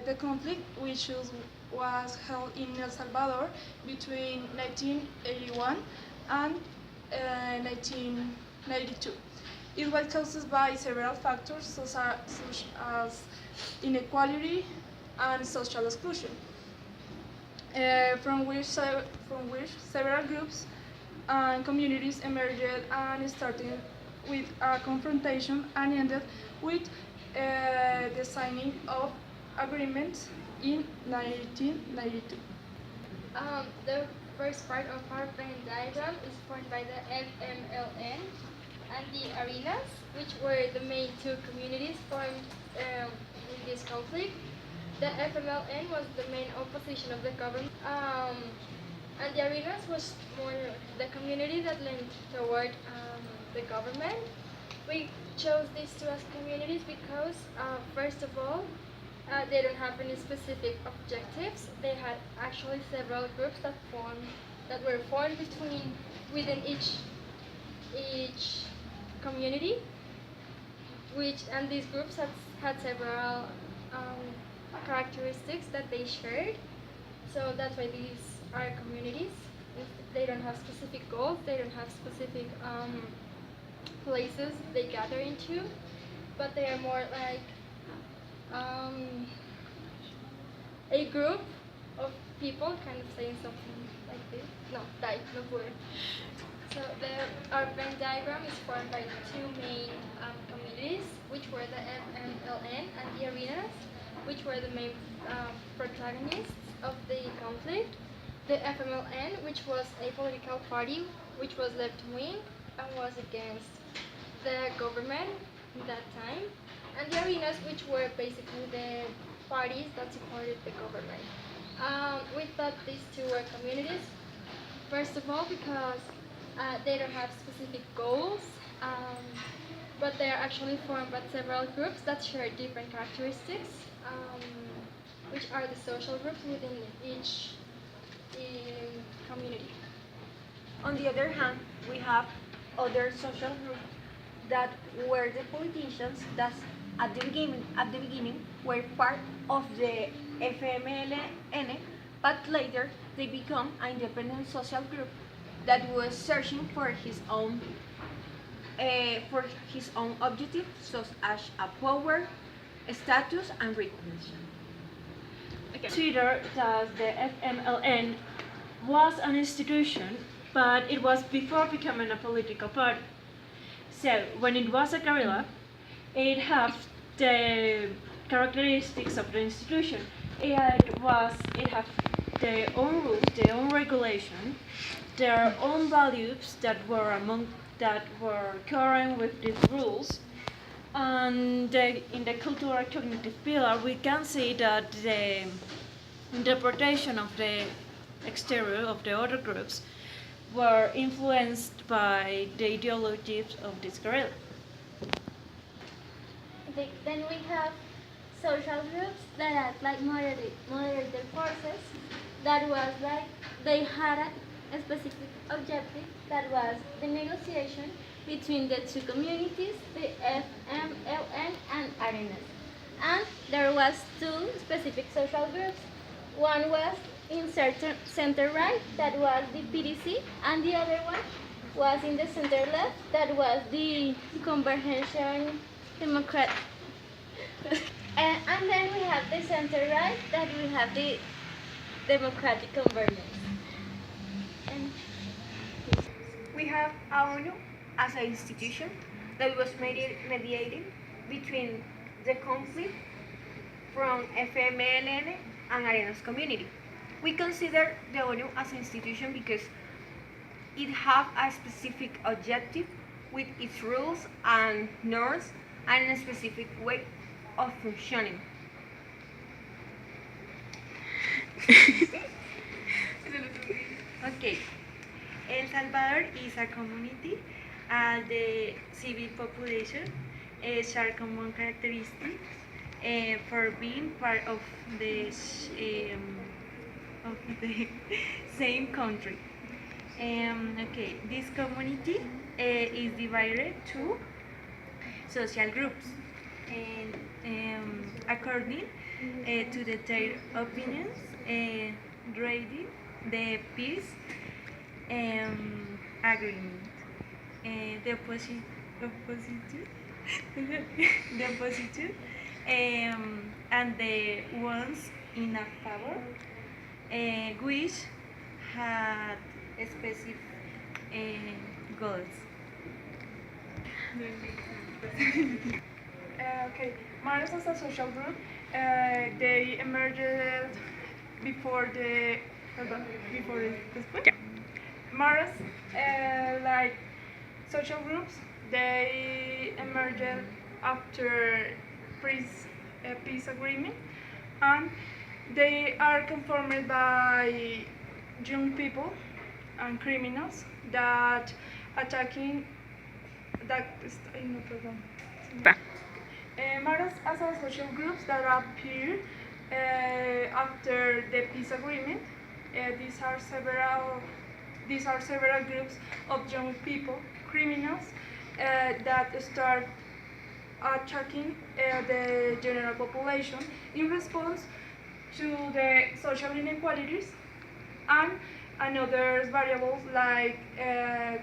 The conflict, which was held in El Salvador between 1981 and 1992. It was caused by several factors such as inequality and social exclusion, from which several groups and communities emerged and started with a confrontation and ended with the signing of agreements in 1992. The first part of our Venn diagram is formed by the FMLN and the arenas, which were the main two communities formed in this conflict. The FMLN was the main opposition of the government, and the arenas was more the community that leaned toward the government. We chose these two as communities because, first of all, they don't have any specific objectives. They had actually several groups that were formed within each community, and these groups had several characteristics that they shared. So that's why these are communities. They don't have specific goals. They don't have specific places they gather into, but they are more like a group of people kind of saying something like this. No, no word. So our Venn diagram is formed by the two main communities, which were the FMLN and the arenas, which were the main protagonists of the conflict. The FMLN, which was a political party which was left-wing and was against the government in that time, and the arenas, which were basically the parties that supported the government. We thought these two were communities, first of all, because they don't have specific goals, but they are actually formed by several groups that share different characteristics, which are the social groups within each community. On the other hand, we have other social groups that were the politicians that at the beginning were part of the FMLN, but later they become an independent social group that was searching for his own objectives, such as a power, status, and recognition. Consider that the FMLN was an institution, but it was before becoming a political party. So when it was a guerrilla, it had the characteristics of the institution. It had their own rules, their own regulation, their own values that were current with these rules. And in the cultural cognitive pillar, we can see that the interpretation of the exterior of the other groups were influenced by the ideologies of this guerrilla. Then we have social groups that act like moderated forces. That was like they had a specific objective, that was the negotiation between the two communities, the FMLN and arenas. And there was two specific social groups. One was in center right, that was the PDC, and the other one was in the center left, that was the Convergence Democrat. And then we have the center right, that we have the Democratic Convergence. And We have ONU as an institution that was mediating between the conflict from FMLN and Arenas community. We consider the ONU as an institution because it has a specific objective with its rules and norms and a specific way of functioning. Okay, El Salvador is a community. The civil population share common characteristics for being part of the same country. Okay, this community is divided to social groups, and according to their opinions, rating the peace agreement. The opposite, the opposite, and the ones in a favor, which had specific goals. Okay, Maras as a social group, they emerged before the pardon, before the Maras, like social groups, they emerged after peace agreement, and they are conformed by young people and criminals that attacking that no problem. Matters as a social groups that appear after the peace agreement. These are several groups of young people, criminals, that start attacking the general population in response to the social inequalities and other variables like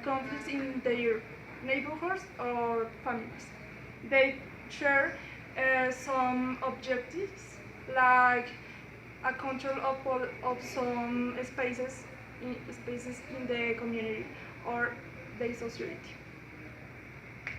conflicts in their neighborhoods or families. They share some objectives like a control of some spaces in the community or the society.